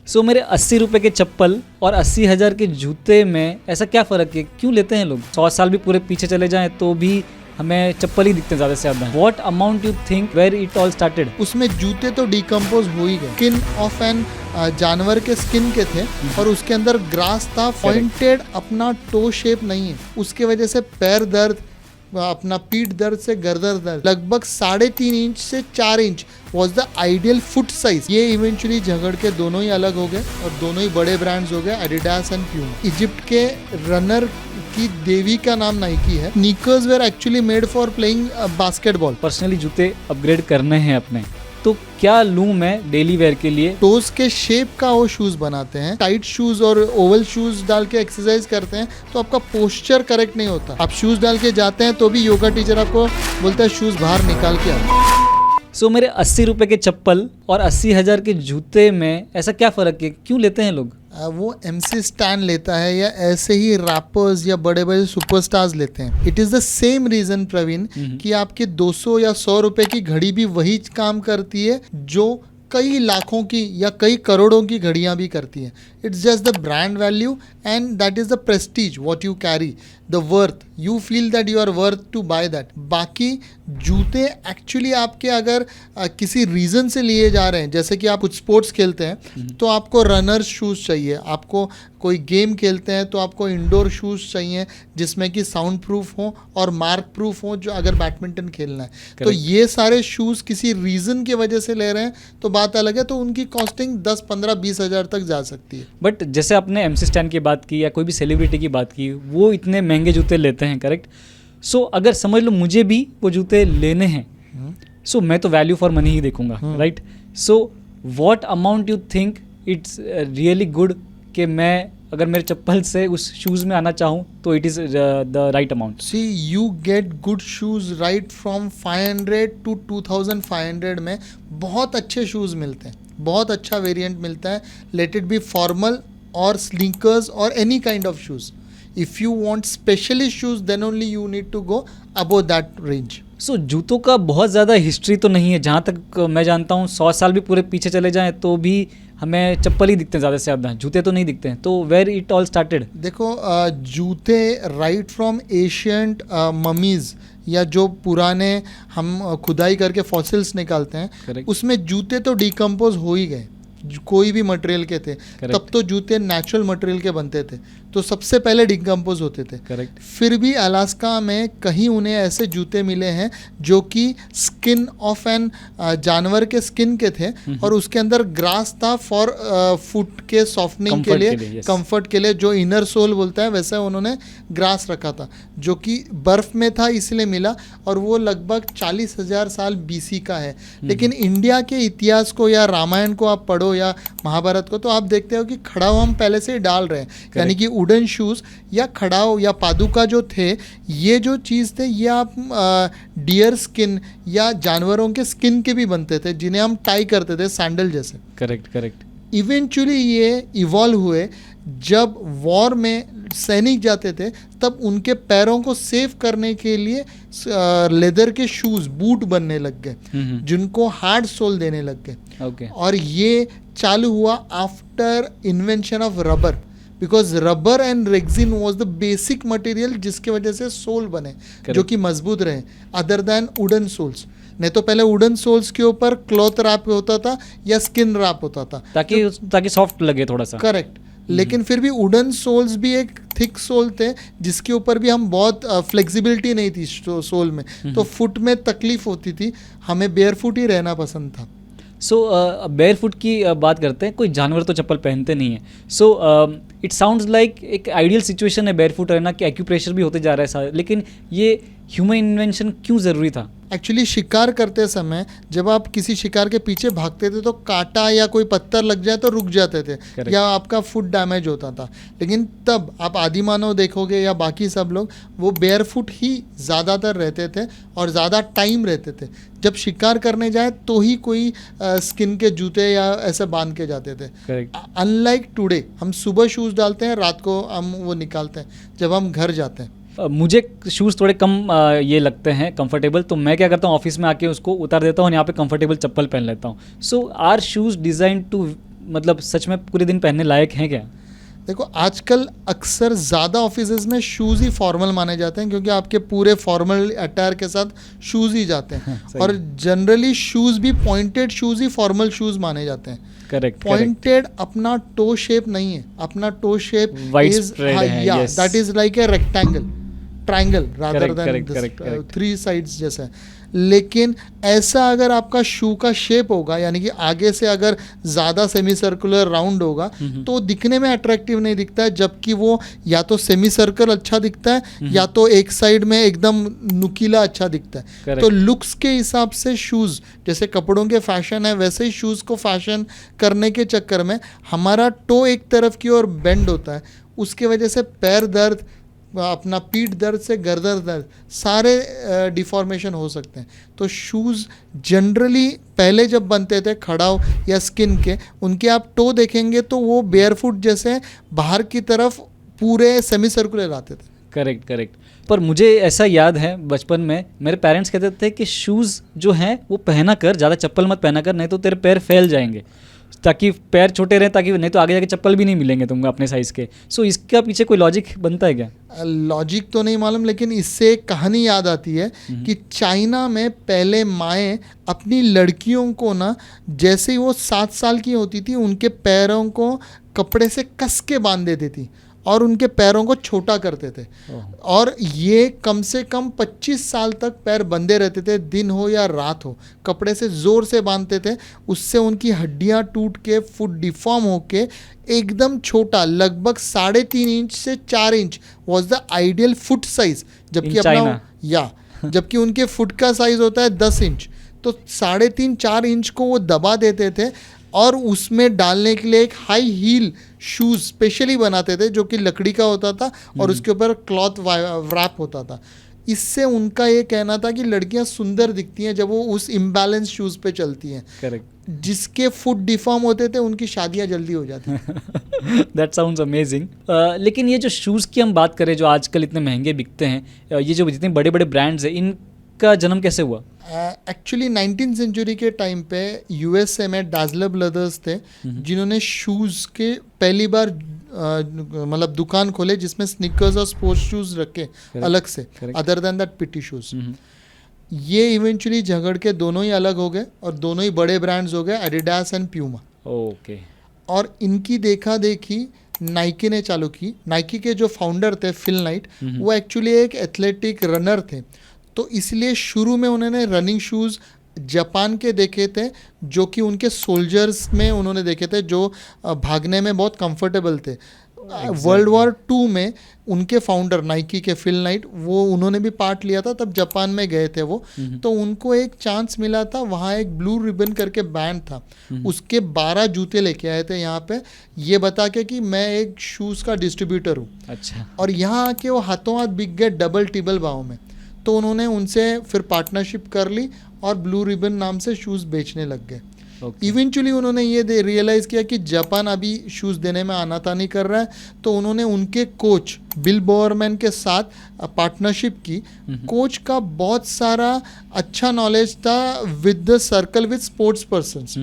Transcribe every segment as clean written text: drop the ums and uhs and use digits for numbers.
मेरे 80 रुपए के चप्पल और 80,000 के जूते में ऐसा क्या फ़र्क है? क्यों लेते हैं लोग? 100 साल भी पूरे पीछे चले जाएं तो भी हमें चप्पल ही दिखते हैं ज़्यादा से ज़्यादा। What amount you think where it all started? उसमें जूते तो डिकम्पोज हो ही गए। स्किन ऑफ एन जानवर के स्किन के थे और उसके अंदर ग्रास था। पॉइंटेड अपना टो शेप नहीं है, उसके वजह से पैर दर्द, अपना पीठ दर्द से गर्दन दर्द, लगभग 3.5 इंच से 4 inch was the ideal foot size. ये इवेंचुअली झगड़ के दोनों ही अलग हो गए और दोनों ही बड़े ब्रांड्स हो गए, एडिडास एंड प्यूमा। इजिप्ट के रनर की देवी का नाम नाइकी है। Sneakers were actually made for playing basketball. Personally जूते अपग्रेड करने हैं अपने, तो क्या लूँ मैं डेली वेयर के लिए? टोज के शेप का वो शूज बनाते हैं। टाइट शूज और ओवल शूज डाल के एक्सरसाइज करते हैं तो आपका पोस्चर करेक्ट नहीं होता। आप शूज डाल के जाते हैं तो भी योगा टीचर आपको बोलता है शूज बाहर निकाल के आओ। मेरे 80 रुपए के चप्पल और 80,000 के जूते में ऐसा क्या फ़र्क है? क्यों लेते हैं लोग? वो MC स्टैन लेता है या ऐसे ही रैपर्स या बड़े बड़े सुपरस्टार्स लेते हैं। It is the same reason Praveen कि आपके 200 या 100 रुपए की घड़ी भी वही काम करती है जो कई लाखों की या कई करोड़ों की घड़ियां भी करती हैं। It's just the brand value and that is the prestige what you carry, the worth, you feel that you are worth to buy that. बाकी जूते एक्चुअली आपके अगर किसी रीज़न से लिए जा रहे हैं, जैसे कि आप कुछ स्पोर्ट्स खेलते हैं तो आपको रनर शूज़ चाहिए, आपको कोई गेम खेलते हैं तो आपको इंडोर शूज़ चाहिए जिसमें कि साउंड प्रूफ हो और मार्क प्रूफ हो, जो अगर बैडमिंटन खेलना है। तो ये सारे शूज़ किसी रीज़न की वजह से ले रहे हैं तो बात अलग है, तो उनकी कॉस्टिंग 10, 15, 20 हज़ार तक जा सकती है। बट जैसे आपने MC स्टैन की बात की या कोई भी सेलिब्रिटी की बात की, वो इतने महंगे जूते लेते हैं, करेक्ट? अगर समझ लो मुझे भी वो जूते लेने हैं, मैं तो वैल्यू फॉर मनी ही देखूंगा, right? What amount you think it's really good कि मैं अगर मेरे चप्पल से उस शूज़ में आना चाहूँ तो it is the right amount? See you get good shoes right from 500 to 2500 में बहुत अच्छे शूज़ मिलते हैं, बहुत अच्छा वेरिएंट मिलता है। लेट इट बी फॉर्मल और स्नीकर्स और any kind of shoes. If you want specialist shoes then only you need to go above that range. जूतों का बहुत ज़्यादा हिस्ट्री तो नहीं है, जहाँ तक मैं जानता हूँ 100 साल भी पूरे पीछे चले जाएं तो भी हमें चप्पल ही दिखते हैं ज़्यादा से ज़्यादा, जूते तो नहीं दिखते हैं। तो वेयर इट ऑल स्टार्टेड? देखो जूते राइट फ्रॉम एशियंट ममीज़ या जो पुराने हम खुदाई करके फॉसिल्स निकालते हैं, Correct. उसमें जूते तो डिकम्पोज हो ही गए, कोई भी मटेरियल के थे। तब तो जूते नेचुरल मटेरियल के बनते थे तो सबसे पहले डिकम्पोज होते थे। करेक्ट। फिर भी अलास्का में कहीं उन्हें ऐसे जूते मिले हैं जो कि स्किन ऑफ एन जानवर के स्किन के थे और उसके अंदर ग्रास था फॉर फुट के सॉफ्टनिंग के लिए, कंफर्ट के लिए, जो इनर सोल बोलता है वैसा उन्होंने ग्रास रखा था जो कि बर्फ में था इसलिए मिला, और वो लगभग 40,000 साल BC का है। लेकिन इंडिया के इतिहास को या रामायण को आप पढ़ो या महाभारत को तो आप देखते हो कि खड़ाऊ हम पहले से ही डाल रहे हैं, यानी कि वुडन शूज़ या खड़ाऊ या पादुका जो थे, ये जो चीज़ थे ये आप डियर स्किन या जानवरों के स्किन के भी बनते थे जिन्हें हम टाई करते थे सैंडल जैसे। करेक्ट। इवेंचुअली ये इवॉल्व हुए जब वॉर में सैनिक जाते थे तब उनके पैरों को सेव करने के लिए लेदर के शूज़, बूट बनने लग गए जिनको हार्ड सोल देने लग गए। और ये चालू हुआ after invention of rubber, because rubber and Rexin was the basic material जिसके वजह से सोल बने जो कि मजबूत रहे अदर दैन वुडन सोल्स। नहीं तो पहले वुडन सोल्स के ऊपर क्लॉथ रैप होता था या स्किन रैप होता था ताकि सॉफ्ट लगे थोड़ा सा। करेक्ट। लेकिन फिर भी वुडन सोल्स भी एक थिक सोल थे जिसके ऊपर भी हम बहुत फ्लेक्सिबिलिटी नहीं थी सोल में, तो फुट में तकलीफ होती थी, हमें बेयर फुट ही रहना पसंद था। बेयर फुट की बात करते हैं, कोई जानवर तो चप्पल पहनते नहीं है। इट साउंड्स लाइक एक आइडियल सिचुएशन है बेयर फुट रहना कि एक्यूप्रेशर भी होते जा रहा है, लेकिन ये ह्यूमन इन्वेंशन क्यों ज़रूरी था? एक्चुअली शिकार करते समय जब आप किसी शिकार के पीछे भागते थे तो कांटा या कोई पत्थर लग जाए तो रुक जाते थे या आपका फुट डैमेज होता था। लेकिन तब आप आदिमानव देखोगे या बाकी सब लोग वो बेयर फुट ही ज़्यादातर रहते थे और ज़्यादा टाइम रहते थे। जब शिकार करने जाए तो ही कोई स्किन के जूते या ऐसे बांध के जाते थे। अनलाइक टुडे हम सुबह शूज़ डालते हैं, रात को हम वो निकालते हैं जब हम घर जाते हैं। मुझे शूज़ थोड़े कम ये लगते हैं कंफर्टेबल, तो मैं क्या करता हूँ ऑफिस में आके उसको उतार देता हूँ और यहाँ पे कंफर्टेबल चप्पल पहन लेता हूँ। आर शूज़ डिज़ाइन टू मतलब सच में पूरे दिन पहनने लायक हैं क्या? देखो आजकल अक्सर ज़्यादा ऑफिसेज में शूज़ ही फॉर्मल माने जाते हैं, क्योंकि आपके पूरे फॉर्मल अटायर के साथ शूज़ ही जाते हैं सही। और जनरली शूज़ भी पॉइंटेड शूज़ ही फॉर्मल शूज़ माने जाते हैं। करेक्ट, पॉइंटेड अपना टो शेप नहीं है, अपना टो शेप Widespread है, yes. That is like a rectangle, triangle rather Correct, then correct. 3 sides जैसा है। लेकिन ऐसा अगर आपका शू का शेप होगा, यानी कि आगे से अगर ज़्यादा सेमी सर्कुलर राउंड होगा तो दिखने में अट्रैक्टिव नहीं दिखता है, जबकि वो या तो सेमी सर्कल अच्छा दिखता है या तो एक साइड में एकदम नुकीला अच्छा दिखता है। Correct. तो लुक्स के हिसाब से शूज़, जैसे कपड़ों के फैशन है वैसे ही शूज़ को फैशन करने के चक्कर में हमारा टो एक तरफ की ओर बेंड होता है, उसके वजह से पैर दर्द, अपना पीठ दर्द से गर्दन दर्द, सारे डिफॉर्मेशन हो सकते हैं। तो शूज़ जनरली पहले जब बनते थे खड़ाव या स्किन के, उनके आप टो देखेंगे तो वो बेयरफुट जैसे बाहर की तरफ पूरे सेमी सर्कुलर आते थे। Correct, correct. पर मुझे ऐसा याद है बचपन में मेरे पेरेंट्स कहते थे कि शूज़ जो हैं वो पहना कर, ज़्यादा चप्पल मत पहना कर, नहीं तो तेरे पैर फैल जाएंगे, ताकि पैर छोटे रहें, ताकि नहीं तो आगे जाके चप्पल भी नहीं मिलेंगे तुमको अपने साइज़ के। सो इसका पीछे कोई लॉजिक बनता है क्या? लॉजिक तो नहीं मालूम, लेकिन इससे एक कहानी याद आती है कि चाइना में पहले माएँ अपनी लड़कियों को ना, जैसे ही वो 7 साल की होती थी उनके पैरों को कपड़े से कस के बांध देती थी और उनके पैरों को छोटा करते थे। और ये कम से कम 25 साल तक पैर बंधे रहते थे, दिन हो या रात हो, कपड़े से ज़ोर से बांधते थे। उससे उनकी हड्डियां टूट के फुट डिफॉर्म होके एकदम छोटा, लगभग 3.5 इंच से 4 inch was the ideal foot size, जबकि अपना जबकि उनके फुट का साइज होता है 10 इंच। तो 3.5-4 इंच को वो दबा देते थे और उसमें डालने के लिए एक हाई हील शूज़ स्पेशली बनाते थे, जो कि लकड़ी का होता था और उसके ऊपर क्लॉथ वैप होता था। इससे उनका ये कहना था कि लड़कियां सुंदर दिखती हैं जब वो उस इम्बैलेंस शूज़ पे चलती हैं। करेक्ट। जिसके फुट डिफॉर्म होते थे उनकी शादियां जल्दी हो जाती हैं। That sounds amazing. लेकिन ये जो शूज़ की हम बात करें जो आजकल इतने महंगे बिकते हैं, ये जो जितने बड़े बड़े ब्रांड्स हैं, इनका जन्म कैसे हुआ? एक्चुअली 19th सेंचुरी के टाइम पे यूएसए में डाजलर ब्रदर्स थे जिन्होंने शूज़ के पहली बार मतलब दुकान खोले जिसमें स्नीकर्स और स्पोर्ट्स शूज़ रखे अलग से, other than that PT shoes. ये इवेंचुअली झगड़ के दोनों ही अलग हो गए और दोनों ही बड़े ब्रांड्स हो गए, एडिडास एंड प्यूमा। ओके। और इनकी देखा देखी नाइकी ने चालू की। नाइकी के जो फाउंडर थे फिल नाइट, वो एक्चुअली एक एथलेटिक रनर थे, तो इसलिए शुरू में उन्होंने रनिंग शूज़ जापान के देखे थे, जो कि उनके सोल्जर्स में उन्होंने देखे थे जो भागने में बहुत कंफर्टेबल थे। वर्ल्ड वॉर 2 में उनके फाउंडर नाइकी के फिल नाइट, वो उन्होंने भी पार्ट लिया था, तब जापान में गए थे वो। तो उनको एक चांस मिला था, वहाँ एक ब्लू रिबन करके बैंड था, उसके 12 जूते लेके आए थे यहाँ पे, ये बता के कि मैं एक शूज़ का डिस्ट्रीब्यूटर हूँ। अच्छा। और यहाँ आके वो हाथों हाथ बिक गए डबल टिबल भाव में। तो उन्होंने उनसे फिर पार्टनरशिप कर ली और ब्लू रिबन नाम से शूज़ बेचने लग गए। इवेंचुअली उन्होंने ये रियलाइज़ किया कि जापान अभी शूज़ देने में आनाकानी कर रहा है, तो उन्होंने उनके कोच बिल बोअरमैन के साथ पार्टनरशिप की। कोच का बहुत सारा अच्छा नॉलेज था with the circle with sports persons,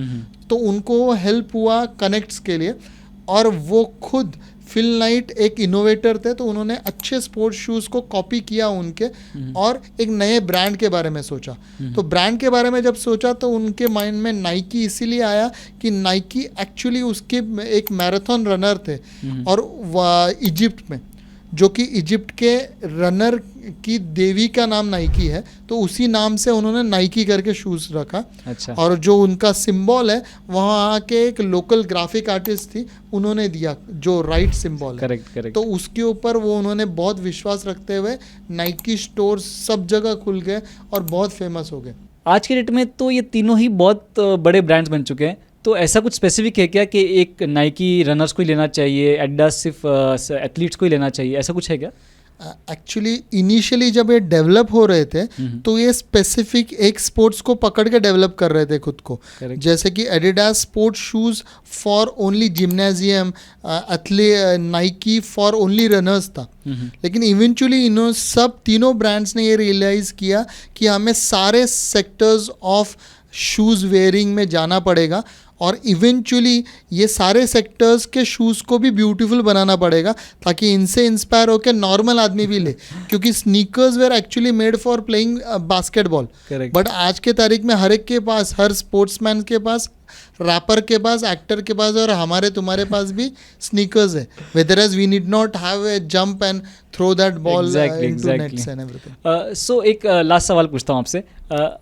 तो उनको हेल्प हुआ कनेक्ट्स के लिए। और वो खुद फिल नाइट एक इनोवेटर थे, तो उन्होंने अच्छे स्पोर्ट्स शूज़ को कॉपी किया उनके और एक नए ब्रांड के बारे में सोचा। तो ब्रांड के बारे में जब सोचा तो उनके माइंड में नाइकी इसीलिए आया कि नाइकी एक्चुअली उसके एक मैराथन रनर थे और इजिप्ट में, जो कि इजिप्ट के रनर की देवी का नाम नाइकी है, तो उसी नाम से उन्होंने नाइकी करके शूज़ रखा। अच्छा। और जो उनका सिंबल है वहाँ आके एक लोकल ग्राफिक आर्टिस्ट थी, उन्होंने दिया जो राइट सिंबल है। करेक्ट। तो उसके ऊपर वो उन्होंने बहुत विश्वास रखते हुए नाइकी स्टोर सब जगह खुल गए और बहुत फेमस हो गए। आज के डेट में तो ये तीनों ही बहुत बड़े ब्रांड्स बन चुके हैं, तो ऐसा कुछ स्पेसिफिक है क्या कि एक नाइकी रनर्स को ही लेना चाहिए, एडिडास सिर्फ एथलीट्स को ही लेना चाहिए, ऐसा कुछ है क्या? एक्चुअली इनिशियली जब ये डेवलप हो रहे थे तो ये स्पेसिफिक एक स्पोर्ट्स को पकड़ के डेवलप कर रहे थे खुद को। जैसे कि Adidas sports shoes for only gymnasium, Nike for only runners था। लेकिन इवेंचुअली इन्होंने सब तीनों ब्रांड्स ने ये रियलाइज़ किया कि हमें सारे सेक्टर्स ऑफ शूज़ वेयरिंग में जाना पड़ेगा और इवेंचुअली ये सारे सेक्टर्स के शूज़ को भी ब्यूटीफुल बनाना पड़ेगा ताकि इनसे इंस्पायर होकर नॉर्मल आदमी भी ले, क्योंकि sneakers were actually made for playing basketball, Correct. But आज के तारीख में हर एक के पास, हर स्पोर्ट्समैन के पास, रैपर के पास, एक्टर के पास और हमारे तुम्हारे पास भी स्नीकर्स है. Whether as we need not have a jump and throw that ball into nets and everything. So एक लास्ट सवाल पूछता हूँ आपसे.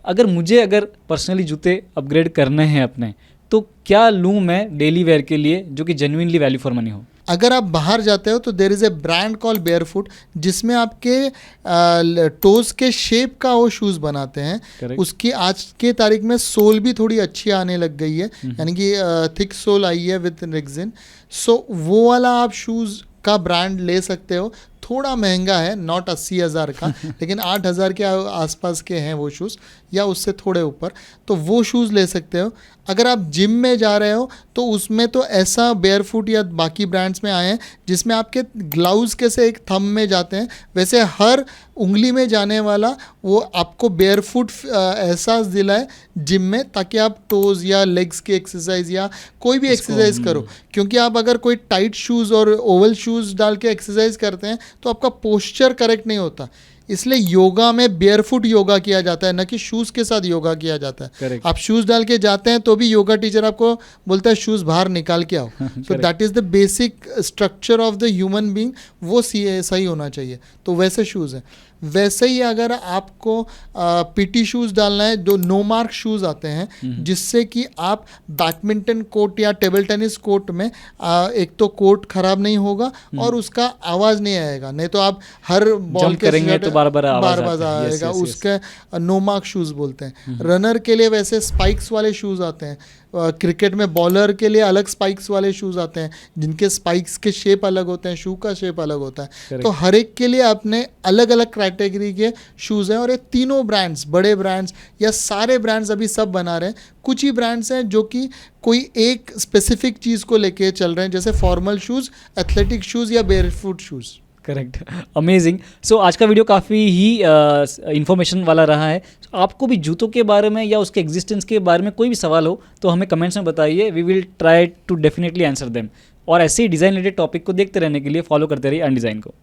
अगर पर्सनली जूते अपग्रेड करने हैं अपने, तो क्या लूँ मैं डेली वेयर के लिए जो कि जेन्युइनली वैल्यू फॉर मनी हो? अगर आप बाहर जाते हो तो there is a brand call barefoot, जिसमें आपके टोज के शेप का वो शूज़ बनाते हैं. Correct. उसकी आज के तारीख में सोल भी थोड़ी अच्छी आने लग गई है, यानी कि थिक सोल आई है विद रेक्सिन. सो वो वाला आप शूज़ का ब्रांड ले सकते हो. थोड़ा महंगा है, नॉट 80,000 का, लेकिन 8,000 के आसपास के हैं वो शूज़, या उससे थोड़े ऊपर, तो वो शूज़ ले सकते हो. अगर आप जिम में जा रहे हो तो उसमें तो ऐसा बेयरफुट या बाकी ब्रांड्स में आए हैं जिसमें आपके ग्लाउज कैसे एक थंब में जाते हैं, वैसे हर उंगली में जाने वाला वो आपको बेयरफुट एहसास दिलाए जिम में, ताकि आप टोज या लेग्स की एक्सरसाइज या कोई भी एक्सरसाइज करो. क्योंकि आप अगर कोई टाइट शूज़ और ओवल शूज़ डाल के एक्सरसाइज करते हैं तो आपका पोस्चर करेक्ट नहीं होता. इसलिए योगा में बेयरफुट योगा किया जाता है, न कि शूज़ के साथ योगा किया जाता है. Correct. आप शूज़ डाल के जाते हैं तो भी योगा टीचर आपको बोलता है शूज़ बाहर निकाल के आओ. So that is the basic structure of the human being, वो सही होना चाहिए. तो वैसे शूज़ हैं. वैसे ही अगर आपको पीटी शूज़ डालना है, जो नो मार्क शूज़ आते हैं, जिससे कि आप बैडमिंटन कोर्ट या टेबल टेनिस कोर्ट में एक तो कोर्ट ख़राब नहीं होगा और उसका आवाज़ नहीं आएगा. नहीं तो आप हर बॉल जंप करेंगे तो बार-बार आवाज़ आएगा. उसके नो मार्क शूज़ बोलते हैं. रनर के लिए वैसे स्पाइक्स वाले शूज़ आते हैं. क्रिकेट में बॉलर के लिए अलग स्पाइक्स वाले शूज़ आते हैं, जिनके स्पाइक्स के शेप अलग होते हैं, शू का शेप अलग होता है. Correct. तो हर एक के लिए अपने अलग अलग कैटेगरी के शूज़ हैं. और ये तीनों ब्रांड्स, बड़े ब्रांड्स या सारे ब्रांड्स अभी सब बना रहे हैं. कुछ ही ब्रांड्स हैं जो कि कोई एक स्पेसिफिक चीज़ को लेके चल रहे हैं, जैसे फॉर्मल शूज़, एथलेटिक शूज़ या barefoot shoes. Correct, amazing. So आज का वीडियो काफ़ी ही इन्फॉर्मेशन वाला रहा है. आपको भी जूतों के बारे में या उसके एग्जिस्टेंस के बारे में कोई भी सवाल हो तो हमें कमेंट्स में बताइए. We will try to definitely answer them. और ऐसे ही डिज़ाइन रिलेटेड टॉपिक को देखते रहने के लिए फॉलो करते रहिए अनडिज़ाइन को.